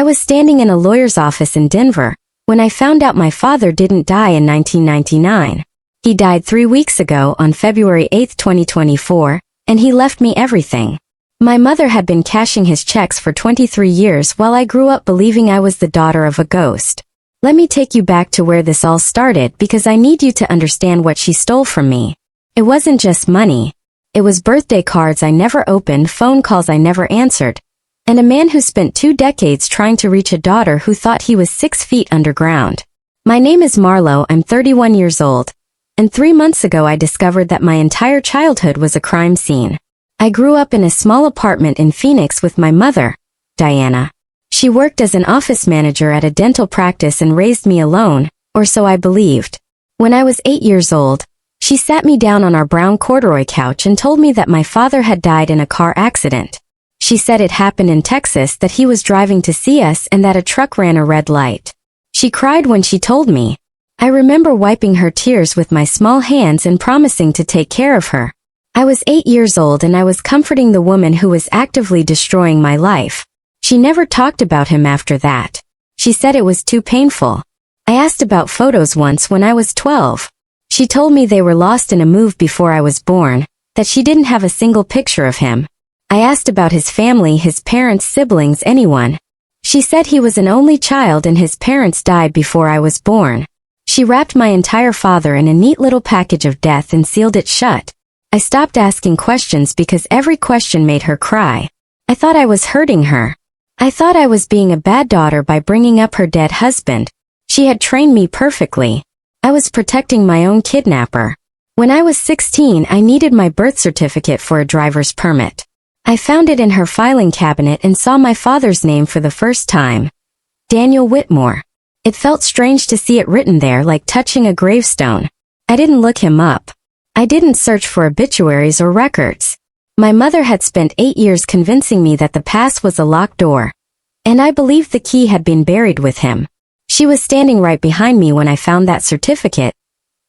was standing in a lawyer's office in Denver when I found out my father didn't die in 1999. He died 3 weeks ago on February 8, 2024, and he left me everything. My mother had been cashing his checks for 23 years while I grew up believing I was the daughter of a ghost. Let me take you back to where this all started because I need you to understand what she stole from me. It wasn't just money. It was birthday cards I never opened, phone calls I never answered, and a man who spent 2 decades trying to reach a daughter who thought he was 6 feet underground. My name is Marlo, I'm 31 years old, and 3 months ago I discovered that my entire childhood was a crime scene. I grew up in a small apartment in Phoenix with my mother, Diana. She worked as an office manager at a dental practice and raised me alone, or so I believed. When I was 8 years old, she sat me down on our brown corduroy couch and told me that my father had died in a car accident. She said it happened in Texas, that he was driving to see us and that a truck ran a red light. She cried when she told me. I remember wiping her tears with my small hands and promising to take care of her. I was 8 years old and I was comforting the woman who was actively destroying my life. She never talked about him after that. She said it was too painful. I asked about photos once when I was 12. She told me they were lost in a move before I was born, that she didn't have a single picture of him. I asked about his family, his parents, siblings, anyone. She said he was an only child and his parents died before I was born. She wrapped my entire father in a neat little package of death and sealed it shut. I stopped asking questions because every question made her cry. I thought I was hurting her. I thought I was being a bad daughter by bringing up her dead husband. She had trained me perfectly. I was protecting my own kidnapper. When I was 16, I needed my birth certificate for a driver's permit. I found it in her filing cabinet and saw my father's name for the first time. Daniel Whitmore. It felt strange to see it written there, like touching a gravestone. I didn't look him up. I didn't search for obituaries or records. My mother had spent 8 years convincing me that the past was a locked door, and I believed the key had been buried with him. She was standing right behind me when I found that certificate,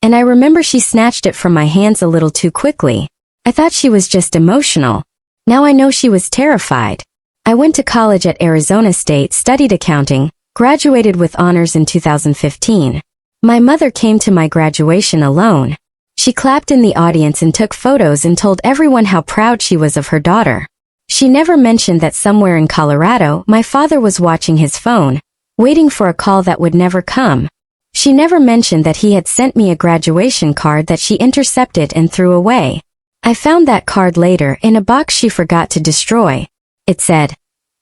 and I remember she snatched it from my hands a little too quickly. I thought she was just emotional. Now I know she was terrified. I went to college at Arizona State, studied accounting, graduated with honors in 2015. My mother came to my graduation alone. She clapped in the audience and took photos and told everyone how proud she was of her daughter. She never mentioned that somewhere in Colorado, my father was watching his phone, waiting for a call that would never come. She never mentioned that he had sent me a graduation card that she intercepted and threw away. I found that card later in a box she forgot to destroy. It said,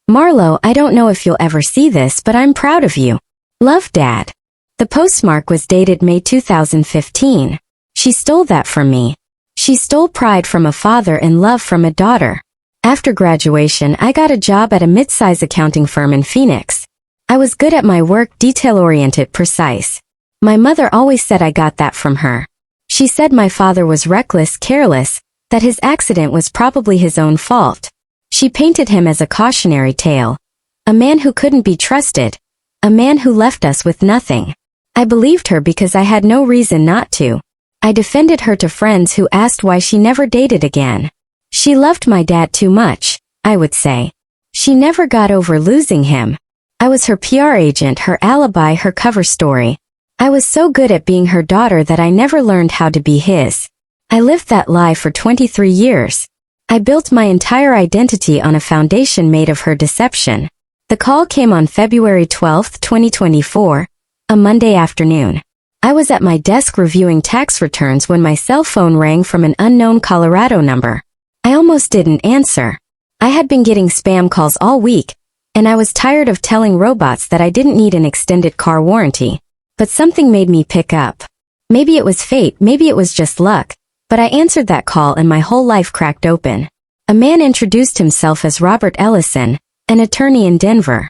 "Marlo, I don't know if you'll ever see this, but I'm proud of you. Love, Dad." The postmark was dated May 2015. She stole that from me. She stole pride from a father and love from a daughter. After graduation, I got a job at a mid-size accounting firm in Phoenix. I was good at my work, detail-oriented, precise. My mother always said I got that from her. She said my father was reckless, careless, that his accident was probably his own fault. She painted him as a cautionary tale. A man who couldn't be trusted. A man who left us with nothing. I believed her because I had no reason not to. I defended her to friends who asked why she never dated again. She loved my dad too much, I would say. She never got over losing him. I was her PR agent, her alibi, her cover story. I was so good at being her daughter that I never learned how to be his. I lived that lie for 23 years. I built my entire identity on a foundation made of her deception. The call came on February 12, 2024, a Monday afternoon. I was at my desk reviewing tax returns when my cell phone rang from an unknown Colorado number. I almost didn't answer. I had been getting spam calls all week, and I was tired of telling robots that I didn't need an extended car warranty. But something made me pick up. Maybe it was fate, maybe it was just luck, but I answered that call and my whole life cracked open. A man introduced himself as Robert Ellison, an attorney in Denver.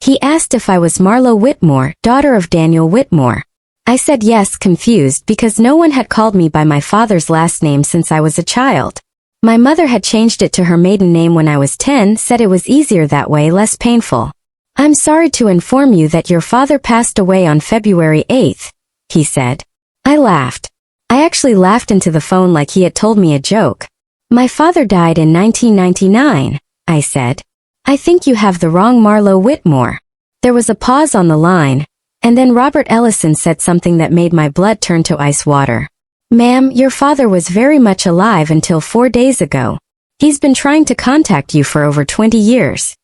He asked if I was Marlo Whitmore, daughter of Daniel Whitmore. I said yes, confused because no one had called me by my father's last name since I was a child. My mother had changed it to her maiden name when I was 10, said it was easier that way, less painful. "I'm sorry to inform you that your father passed away on February 8th, he said. I laughed. I actually laughed into the phone like he had told me a joke. "My father died in 1999, I said. I think you have the wrong Marlo Whitmore. There was a pause on the line, and then Robert Ellison said something that made my blood turn to ice water. Ma'am, your father was very much alive until 4 days ago. He's been trying to contact you for over 20 years.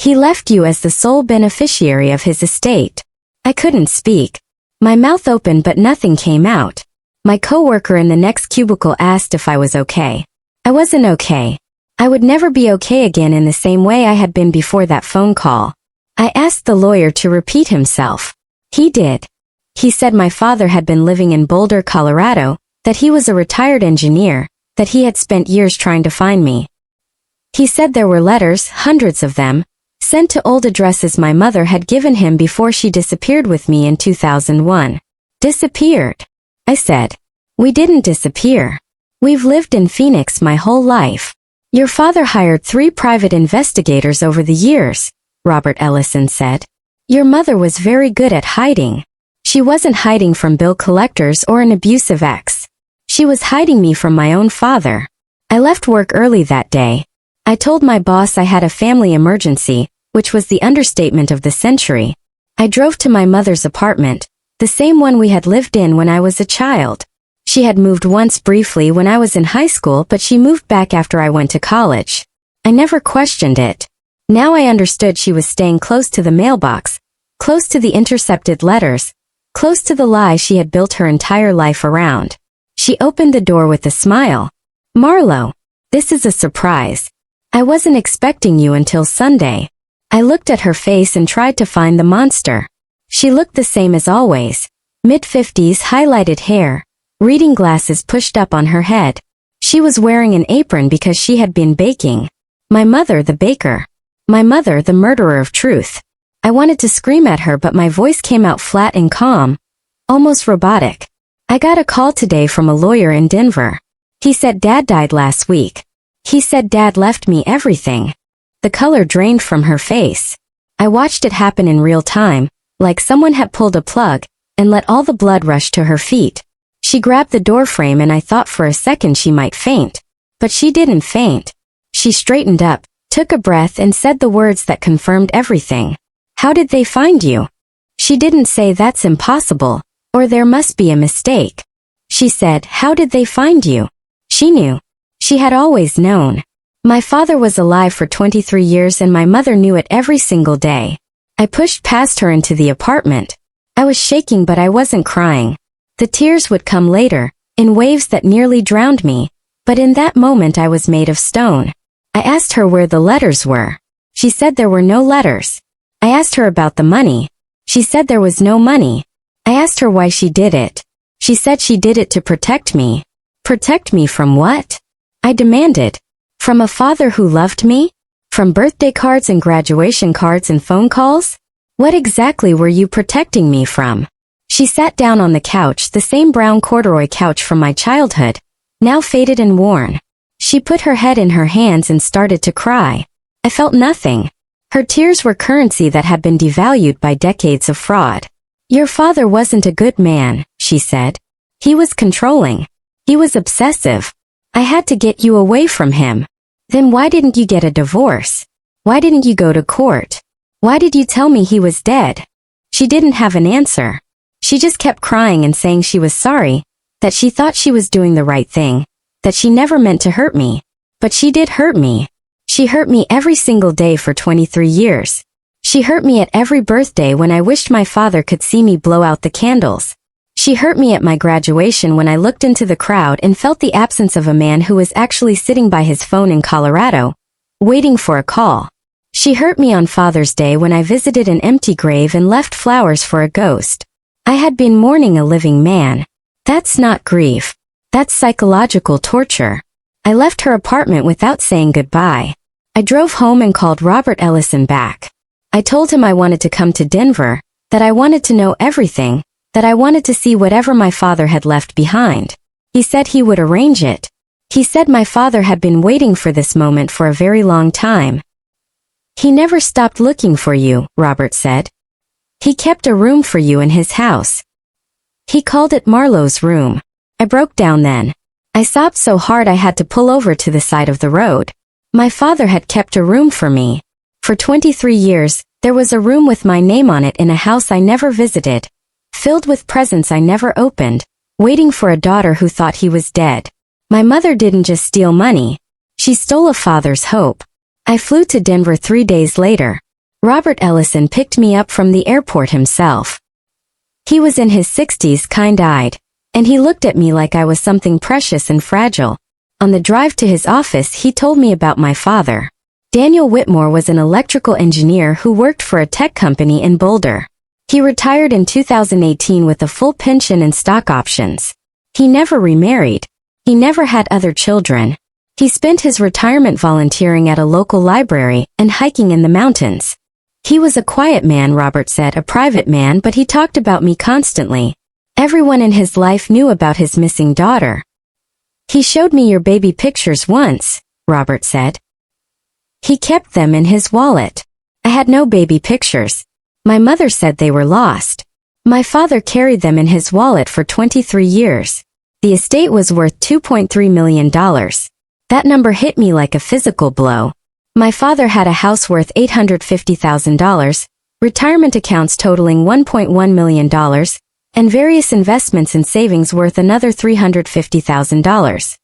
He left you as the sole beneficiary of his estate. I couldn't speak. My mouth opened but nothing came out. My coworker in the next cubicle asked if I was okay. I wasn't okay. I would never be okay again in the same way I had been before that phone call. I asked the lawyer to repeat himself. He did. He said my father had been living in Boulder, Colorado, that he was a retired engineer, that he had spent years trying to find me. He said there were letters, hundreds of them, sent to old addresses my mother had given him before she disappeared with me in 2001. Disappeared? I said. We didn't disappear. We've lived in Phoenix my whole life. Your father hired 3 private investigators over the years, Robert Ellison said. Your mother was very good at hiding. She wasn't hiding from bill collectors or an abusive ex. She was hiding me from my own father. I left work early that day. I told my boss I had a family emergency, which was the understatement of the century. I drove to my mother's apartment, the same one we had lived in when I was a child. She had moved once briefly when I was in high school, but she moved back after I went to college. I never questioned it. Now I understood she was staying close to the mailbox, close to the intercepted letters, close to the lie she had built her entire life around. She opened the door with a smile. Marlo, this is a surprise. I wasn't expecting you until Sunday. I looked at her face and tried to find the monster. She looked the same as always. Mid-50s highlighted hair, reading glasses pushed up on her head. She was wearing an apron because she had been baking. My mother, the baker. My mother, the murderer of truth. I wanted to scream at her, but my voice came out flat and calm, almost robotic. I got a call today from a lawyer in Denver. He said Dad died last week. He said Dad left me everything. The color drained from her face. I watched it happen in real time, like someone had pulled a plug, and let all the blood rush to her feet. She grabbed the doorframe and I thought for a second she might faint. But she didn't faint. She straightened up, took a breath and said the words that confirmed everything. How did they find you? She didn't say that's impossible, or there must be a mistake. She said, how did they find you? She knew. She had always known. My father was alive for 23 years and my mother knew it every single day. I pushed past her into the apartment. I was shaking but I wasn't crying. The tears would come later, in waves that nearly drowned me, but in that moment I was made of stone. I asked her where the letters were. She said there were no letters. I asked her about the money. She said there was no money. I asked her why she did it. She said she did it to protect me. Protect me from what? I demanded. From a father who loved me? From birthday cards and graduation cards and phone calls? What exactly were you protecting me from? She sat down on the couch, the same brown corduroy couch from my childhood, now faded and worn. She put her head in her hands and started to cry. I felt nothing. Her tears were currency that had been devalued by decades of fraud. Your father wasn't a good man, she said. He was controlling. He was obsessive. I had to get you away from him. Then why didn't you get a divorce? Why didn't you go to court? Why did you tell me he was dead? She didn't have an answer. She just kept crying and saying she was sorry, that she thought she was doing the right thing, that she never meant to hurt me. But she did hurt me. She hurt me every single day for 23 years. She hurt me at every birthday when I wished my father could see me blow out the candles. She hurt me at my graduation when I looked into the crowd and felt the absence of a man who was actually sitting by his phone in Colorado, waiting for a call. She hurt me on Father's Day when I visited an empty grave and left flowers for a ghost. I had been mourning a living man. That's not grief. That's psychological torture. I left her apartment without saying goodbye. I drove home and called Robert Ellison back. I told him I wanted to come to Denver, that I wanted to know everything, that I wanted to see whatever my father had left behind. He said he would arrange it. He said my father had been waiting for this moment for a very long time. He never stopped looking for you, Robert said. He kept a room for you in his house. He called it Marlo's room. I broke down then. I sobbed so hard I had to pull over to the side of the road. My father had kept a room for me. For 23 years, there was a room with my name on it in a house I never visited, filled with presents I never opened, waiting for a daughter who thought he was dead. My mother didn't just steal money. She stole a father's hope. I flew to Denver 3 days later. Robert Ellison picked me up from the airport himself. He was in his 60s, kind-eyed, and he looked at me like I was something precious and fragile. On the drive to his office, he told me about my father. Daniel Whitmore was an electrical engineer who worked for a tech company in Boulder. He retired in 2018 with a full pension and stock options. He never remarried. He never had other children. He spent his retirement volunteering at a local library and hiking in the mountains. He was a quiet man, Robert said, a private man, but he talked about me constantly. Everyone in his life knew about his missing daughter. He showed me your baby pictures once, Robert said. He kept them in his wallet. I had no baby pictures. My mother said they were lost. My father carried them in his wallet for 23 years. The estate was worth $2.3 million. That number hit me like a physical blow. My father had a house worth $850,000, retirement accounts totaling $1.1 million, and various investments and savings worth another $350,000.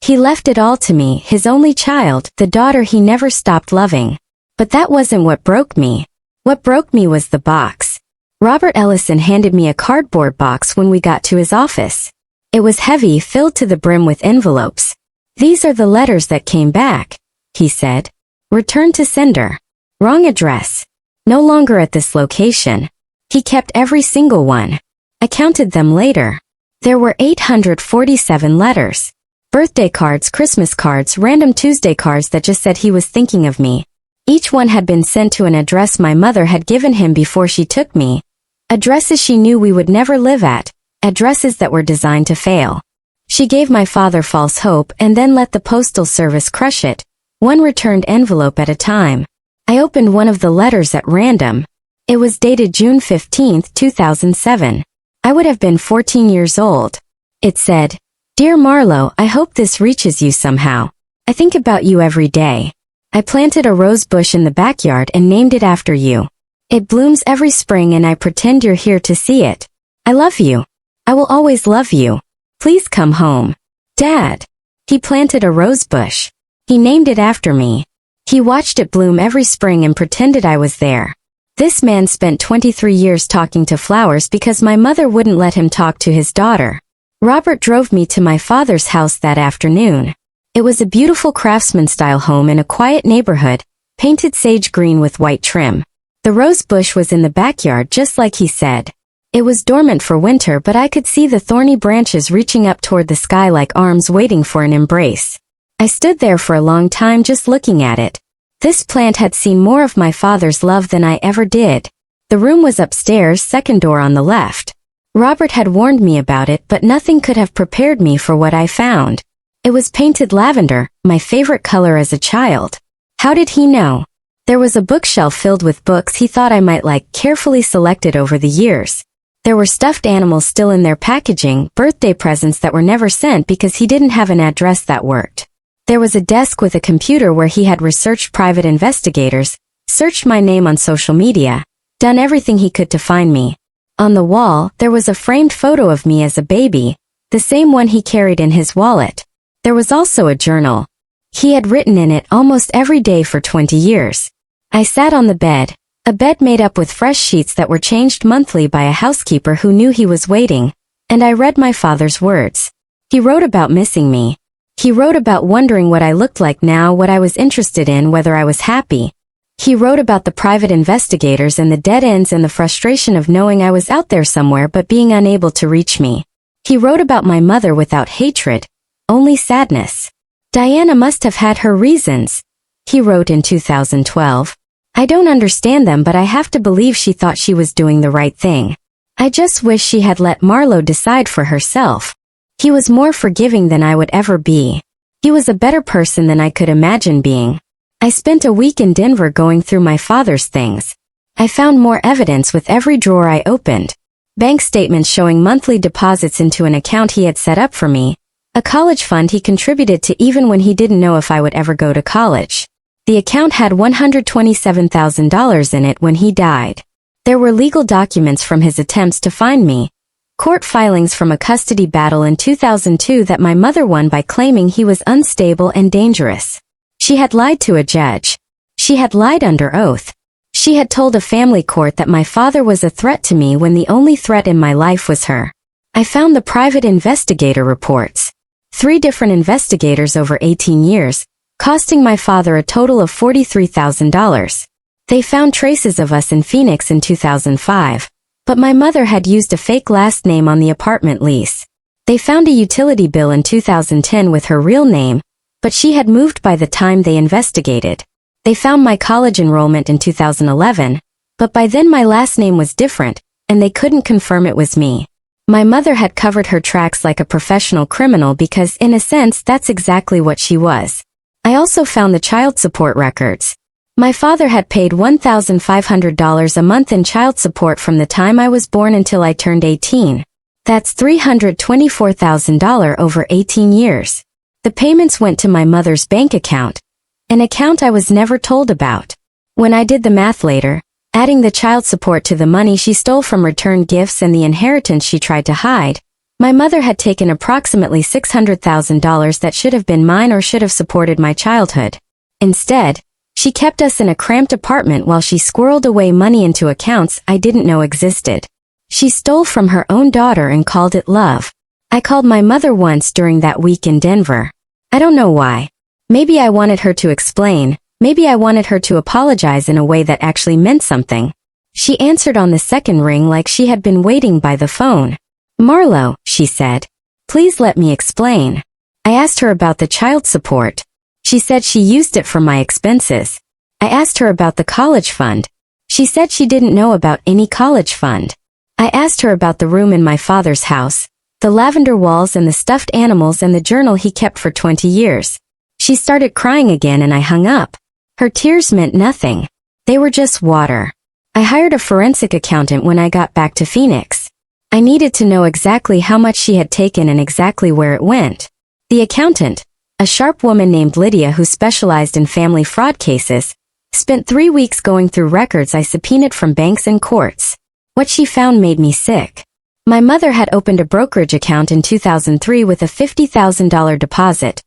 He left it all to me, his only child, the daughter he never stopped loving. But that wasn't what broke me. What broke me was the box. Robert Ellison handed me a cardboard box when we got to his office. It was heavy, filled to the brim with envelopes. These are the letters that came back, he said. Return to sender. Wrong address. No longer at this location. He kept every single one. I counted them later. There were 847 letters. Birthday cards, Christmas cards, random Tuesday cards that just said he was thinking of me. Each one had been sent to an address my mother had given him before she took me. Addresses she knew we would never live at. Addresses that were designed to fail. She gave my father false hope and then let the postal service crush it, one returned envelope at a time. I opened one of the letters at random. It was dated June 15, 2007. I would have been 14 years old. It said, "Dear Marlo, I hope this reaches you somehow. I think about you every day. I planted a rose bush in the backyard and named it after you. It blooms every spring and I pretend you're here to see it. I love you. I will always love you. Please come home. Dad." He planted a rose bush. He named it after me. He watched it bloom every spring and pretended I was there. This man spent 23 years talking to flowers because my mother wouldn't let him talk to his daughter. Robert drove me to my father's house that afternoon. It was a beautiful craftsman-style home in a quiet neighborhood, painted sage green with white trim. The rose bush was in the backyard just like he said. It was dormant for winter, but I could see the thorny branches reaching up toward the sky like arms waiting for an embrace. I stood there for a long time just looking at it. This plant had seen more of my father's love than I ever did. The room was upstairs, second door on the left. Robert had warned me about it, but nothing could have prepared me for what I found. It was painted lavender, my favorite color as a child. How did he know? There was a bookshelf filled with books he thought I might like, carefully selected over the years. There were stuffed animals still in their packaging, birthday presents that were never sent because he didn't have an address that worked. There was a desk with a computer where he had researched private investigators, searched my name on social media, done everything he could to find me. On the wall, there was a framed photo of me as a baby, the same one he carried in his wallet. There was also a journal. He had written in it almost every day for 20 years. I sat on the bed, a bed made up with fresh sheets that were changed monthly by a housekeeper who knew he was waiting, and I read my father's words. He wrote about missing me. He wrote about wondering what I looked like now, what I was interested in, whether I was happy. He wrote about the private investigators and the dead ends and the frustration of knowing I was out there somewhere but being unable to reach me. He wrote about my mother without hatred, only sadness. Diana must have had her reasons, he wrote in 2012. I don't understand them, but I have to believe she thought she was doing the right thing. I just wish she had let Marlo decide for herself. He was more forgiving than I would ever be. He was a better person than I could imagine being. I spent a week in Denver going through my father's things. I found more evidence with every drawer I opened. Bank statements showing monthly deposits into an account he had set up for me, a college fund he contributed to even when he didn't know if I would ever go to college. The account had $127,000 in it when he died. There were legal documents from his attempts to find me. Court filings from a custody battle in 2002 that my mother won by claiming he was unstable and dangerous. She had lied to a judge. She had lied under oath. She had told a family court that my father was a threat to me when the only threat in my life was her. I found the private investigator reports. 3 different investigators over 18 years, costing my father a total of $43,000. They found traces of us in Phoenix in 2005. But my mother had used a fake last name on the apartment lease. They found a utility bill in 2010 with her real name, but she had moved by the time they investigated. They found my college enrollment in 2011, but by then my last name was different, and they couldn't confirm it was me. My mother had covered her tracks like a professional criminal because, in a sense, that's exactly what she was. I also found the child support records. My father had paid $1,500 a month in child support from the time I was born until I turned 18. That's $324,000 over 18 years. The payments went to my mother's bank account, an account I was never told about. When I did the math later, adding the child support to the money she stole from returned gifts and the inheritance she tried to hide, my mother had taken approximately $600,000 that should have been mine or should have supported my childhood. Instead, she kept us in a cramped apartment while she squirreled away money into accounts I didn't know existed. She stole from her own daughter and called it love. I called my mother once during that week in Denver. I don't know why. Maybe I wanted her to explain, maybe I wanted her to apologize in a way that actually meant something. She answered on the second ring like she had been waiting by the phone. "Marlo," she said. "Please let me explain." I asked her about the child support. She said she used it for my expenses. I asked her about the college fund. She said she didn't know about any college fund. I asked her about the room in my father's house, the lavender walls and the stuffed animals and the journal he kept for 20 years. She started crying again and I hung up. Her tears meant nothing. They were just water. I hired a forensic accountant when I got back to Phoenix. I needed to know exactly how much she had taken and exactly where it went. The accountant, a sharp woman named Lydia who specialized in family fraud cases, spent 3 weeks going through records I subpoenaed from banks and courts. What she found made me sick. My mother had opened a brokerage account in 2003 with a $50,000 deposit,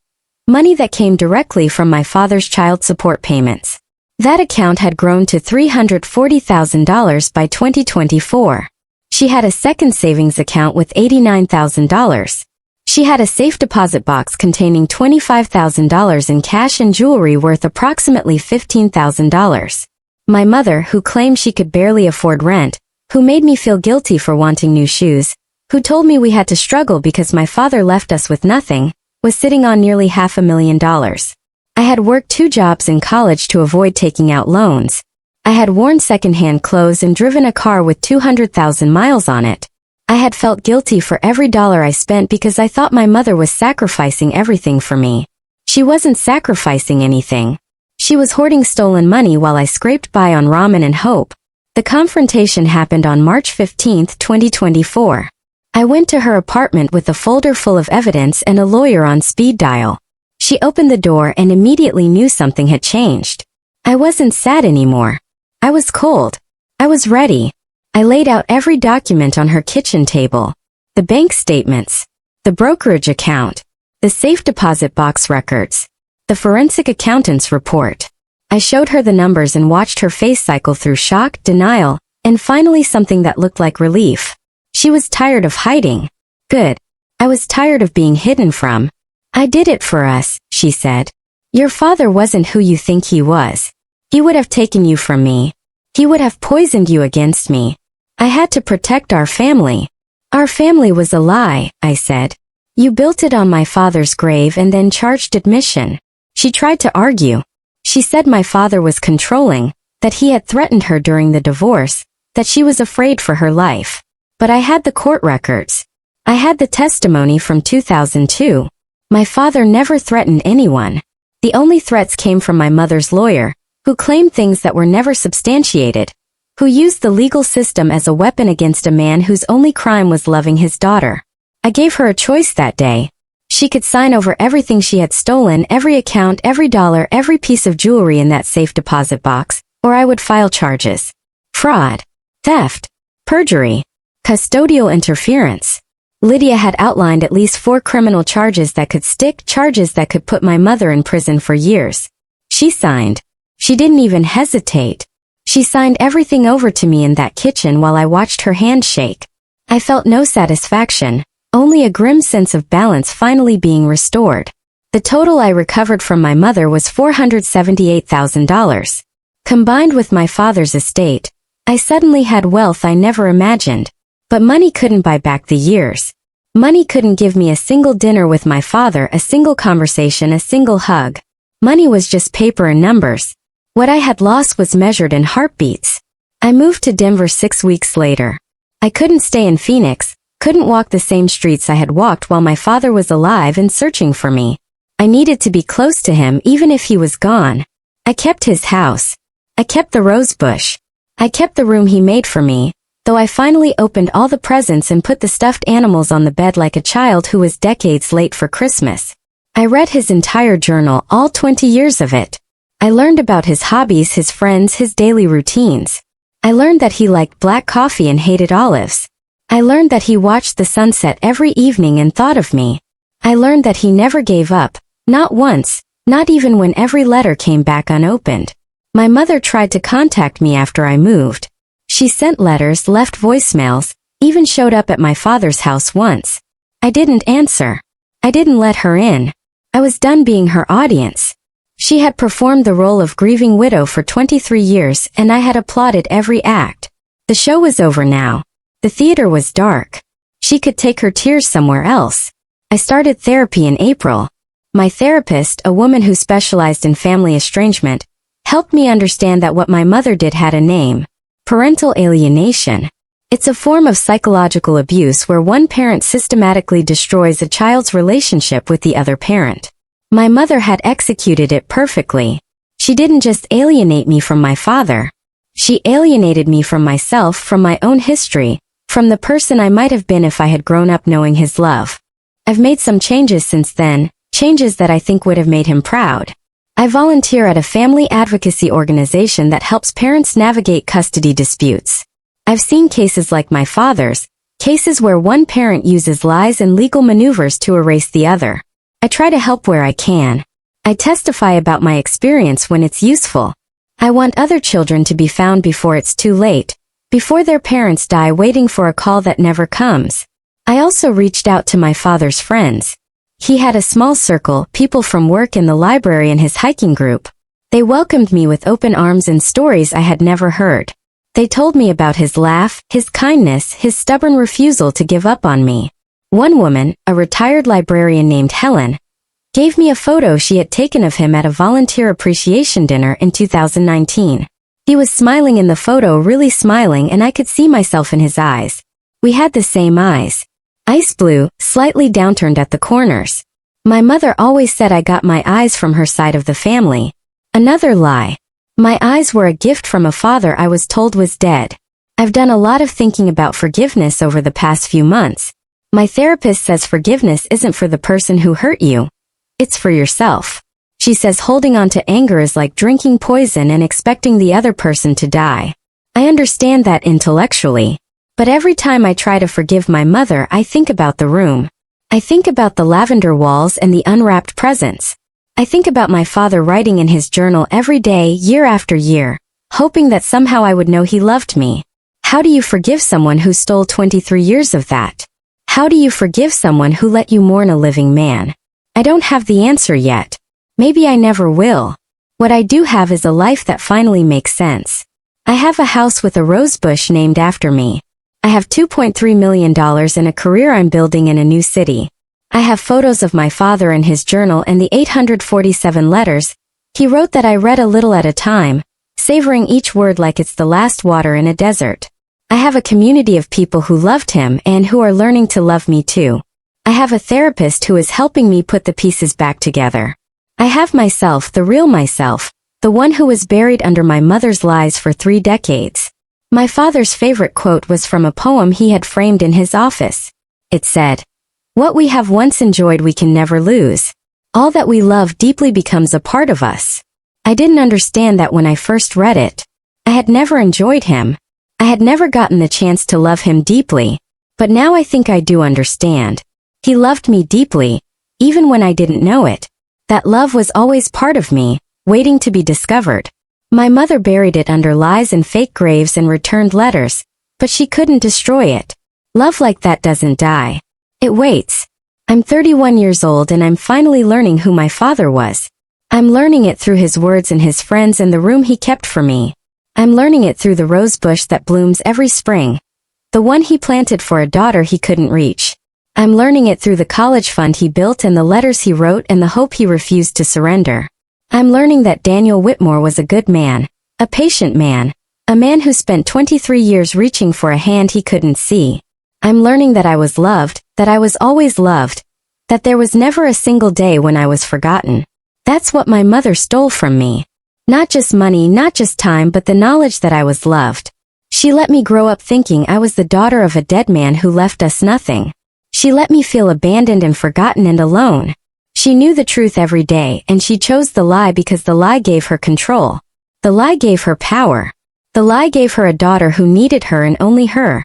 money that came directly from my father's child support payments. That account had grown to $340,000 by 2024. She had a second savings account with $89,000. She had a safe deposit box containing $25,000 in cash and jewelry worth approximately $15,000. My mother, who claimed she could barely afford rent, who made me feel guilty for wanting new shoes, who told me we had to struggle because my father left us with nothing, was sitting on nearly $500,000. I had worked 2 jobs in college to avoid taking out loans. I had worn secondhand clothes and driven a car with 200,000 miles on it. I had felt guilty for every dollar I spent because I thought my mother was sacrificing everything for me. She wasn't sacrificing anything. She was hoarding stolen money while I scraped by on ramen and hope. The confrontation happened on March 15, 2024. I went to her apartment with a folder full of evidence and a lawyer on speed dial. She opened the door and immediately knew something had changed. I wasn't sad anymore. I was cold. I was ready. I laid out every document on her kitchen table. The bank statements, the brokerage account, the safe deposit box records, the forensic accountant's report. I showed her the numbers and watched her face cycle through shock, denial, and finally something that looked like relief. She was tired of hiding. Good. I was tired of being hidden from. "I did it for us," she said. "Your father wasn't who you think he was. He would have taken you from me. He would have poisoned you against me. I had to protect our family." "Our family was a lie," I said. "You built it on my father's grave and then charged admission." She tried to argue. She said my father was controlling, that he had threatened her during the divorce, that she was afraid for her life. But I had the court records. I had the testimony from 2002. My father never threatened anyone. The only threats came from my mother's lawyer, who claimed things that were never substantiated, who used the legal system as a weapon against a man whose only crime was loving his daughter. I gave her a choice that day. She could sign over everything she had stolen, every account, every dollar, every piece of jewelry in that safe deposit box, or I would file charges. Fraud, theft, perjury, custodial interference. Lydia had outlined at least 4 criminal charges that could stick, charges that could put my mother in prison for years. She signed. She didn't even hesitate. She signed everything over to me in that kitchen while I watched her hand shake. I felt no satisfaction, only a grim sense of balance finally being restored. The total I recovered from my mother was $478,000. Combined with my father's estate, I suddenly had wealth I never imagined. But money couldn't buy back the years. Money couldn't give me a single dinner with my father, a single conversation, a single hug. Money was just paper and numbers. What I had lost was measured in heartbeats. I moved to Denver 6 weeks later. I couldn't stay in Phoenix, couldn't walk the same streets I had walked while my father was alive and searching for me. I needed to be close to him even if he was gone. I kept his house. I kept the rose bush. I kept the room he made for me, though I finally opened all the presents and put the stuffed animals on the bed like a child who was decades late for Christmas. I read his entire journal, all 20 years of it. I learned about his hobbies, his friends, his daily routines. I learned that he liked black coffee and hated olives. I learned that he watched the sunset every evening and thought of me. I learned that he never gave up, not once, not even when every letter came back unopened. My mother tried to contact me after I moved. She sent letters, left voicemails, even showed up at my father's house once. I didn't answer. I didn't let her in. I was done being her audience. She had performed the role of grieving widow for 23 years and I had applauded every act. The show was over now. The theater was dark. She could take her tears somewhere else. I started therapy in April. My therapist, a woman who specialized in family estrangement, helped me understand that what my mother did had a name: parental alienation. It's a form of psychological abuse where one parent systematically destroys a child's relationship with the other parent. My mother had executed it perfectly. She didn't just alienate me from my father. She alienated me from myself, from my own history, from the person I might have been if I had grown up knowing his love. I've made some changes since then, changes that I think would have made him proud. I volunteer at a family advocacy organization that helps parents navigate custody disputes. I've seen cases like my father's, cases where one parent uses lies and legal maneuvers to erase the other. I try to help where I can. I testify about my experience when it's useful. I want other children to be found before it's too late, before their parents die waiting for a call that never comes. I also reached out to my father's friends. He had a small circle, people from work in the library and his hiking group. They welcomed me with open arms and stories I had never heard. They told me about his laugh, his kindness, his stubborn refusal to give up on me. One woman, a retired librarian named Helen, gave me a photo she had taken of him at a volunteer appreciation dinner in 2019. He was smiling in the photo, really smiling, and I could see myself in his eyes. We had the same eyes. Ice blue, slightly downturned at the corners. My mother always said I got my eyes from her side of the family. Another lie. My eyes were a gift from a father I was told was dead. I've done a lot of thinking about forgiveness over the past few months. My therapist says forgiveness isn't for the person who hurt you. It's for yourself. She says holding on to anger is like drinking poison and expecting the other person to die. I understand that intellectually. But every time I try to forgive my mother, I think about the room. I think about the lavender walls and the unwrapped presents. I think about my father writing in his journal every day, year after year, hoping that somehow I would know he loved me. How do you forgive someone who stole 23 years of that? How do you forgive someone who let you mourn a living man? I don't have the answer yet. Maybe I never will. What I do have is a life that finally makes sense. I have a house with a rose bush named after me. I have $2.3 million and a career I'm building in a new city. I have photos of my father and his journal and the 847 letters he wrote that I read a little at a time, savoring each word like it's the last water in a desert. I have a community of people who loved him and who are learning to love me too. I have a therapist who is helping me put the pieces back together. I have myself, the real myself, the one who was buried under my mother's lies for 3 decades. My father's favorite quote was from a poem he had framed in his office. It said, What we have once enjoyed we can never lose. All that we love deeply becomes a part of us. I didn't understand that when I first read it. I had never enjoyed him. I had never gotten the chance to love him deeply. But now I think I do understand. He loved me deeply, even when I didn't know it. That love was always part of me, waiting to be discovered. My mother buried it under lies and fake graves and returned letters, but she couldn't destroy it. Love like that doesn't die. It waits. I'm 31 years old and I'm finally learning who my father was. I'm learning it through his words and his friends and the room he kept for me. I'm learning it through the rose bush that blooms every spring. The one he planted for a daughter he couldn't reach. I'm learning it through the college fund he built and the letters he wrote and the hope he refused to surrender. I'm learning that Daniel Whitmore was a good man, a patient man, a man who spent 23 years reaching for a hand he couldn't see. I'm learning that I was loved, that I was always loved, that there was never a single day when I was forgotten. That's what my mother stole from me. Not just money, not just time, but the knowledge that I was loved. She let me grow up thinking I was the daughter of a dead man who left us nothing. She let me feel abandoned and forgotten and alone. She knew the truth every day and she chose the lie because the lie gave her control. The lie gave her power. The lie gave her a daughter who needed her and only her.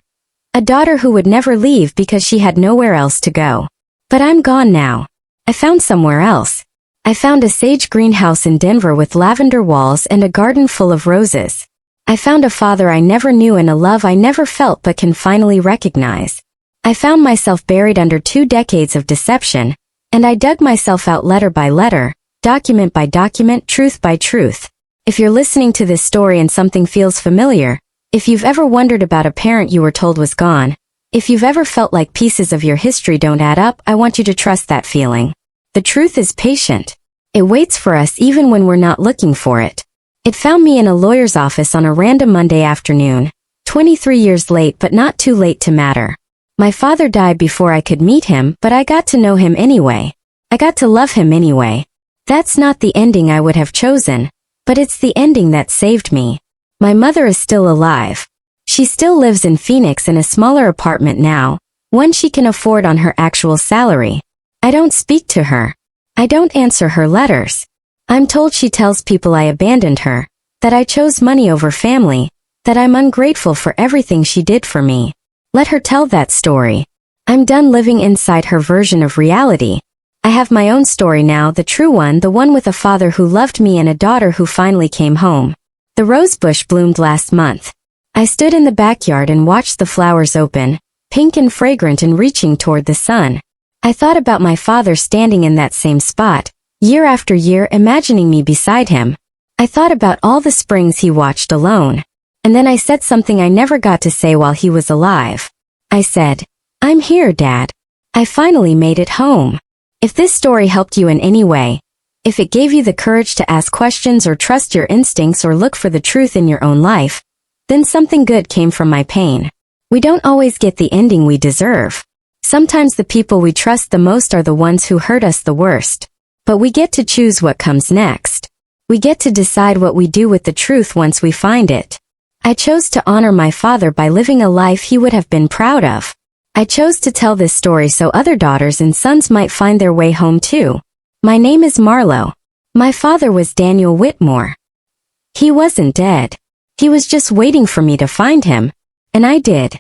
A daughter who would never leave because she had nowhere else to go. But I'm gone now. I found somewhere else. I found a sage greenhouse in Denver with lavender walls and a garden full of roses. I found a father I never knew and a love I never felt but can finally recognize. I found myself buried under 2 decades of deception, and I dug myself out letter by letter, document by document, truth by truth. If you're listening to this story and something feels familiar, if you've ever wondered about a parent you were told was gone, if you've ever felt like pieces of your history don't add up, I want you to trust that feeling. The truth is patient. It waits for us even when we're not looking for it. It found me in a lawyer's office on a random Monday afternoon, 23 years late but not too late to matter. My father died before I could meet him, but I got to know him anyway. I got to love him anyway. That's not the ending I would have chosen, but it's the ending that saved me. My mother is still alive. She still lives in Phoenix in a smaller apartment now, one she can afford on her actual salary. I don't speak to her. I don't answer her letters. I'm told she tells people I abandoned her, that I chose money over family, that I'm ungrateful for everything she did for me. Let her tell that story. I'm done living inside her version of reality. I have my own story now, the true one, the one with a father who loved me and a daughter who finally came home. The rose bush bloomed last month. I stood in the backyard and watched the flowers open, pink and fragrant and reaching toward the sun. I thought about my father standing in that same spot, year after year, imagining me beside him. I thought about all the springs he watched alone. And then I said something I never got to say while he was alive. I said, "I'm here, Dad. I finally made it home." If this story helped you in any way, if it gave you the courage to ask questions or trust your instincts or look for the truth in your own life, then something good came from my pain. We don't always get the ending we deserve. Sometimes the people we trust the most are the ones who hurt us the worst. But we get to choose what comes next. We get to decide what we do with the truth once we find it. I chose to honor my father by living a life he would have been proud of. I chose to tell this story so other daughters and sons might find their way home too. My name is Marlo. My father was Daniel Whitmore. He wasn't dead. He was just waiting for me to find him, and I did.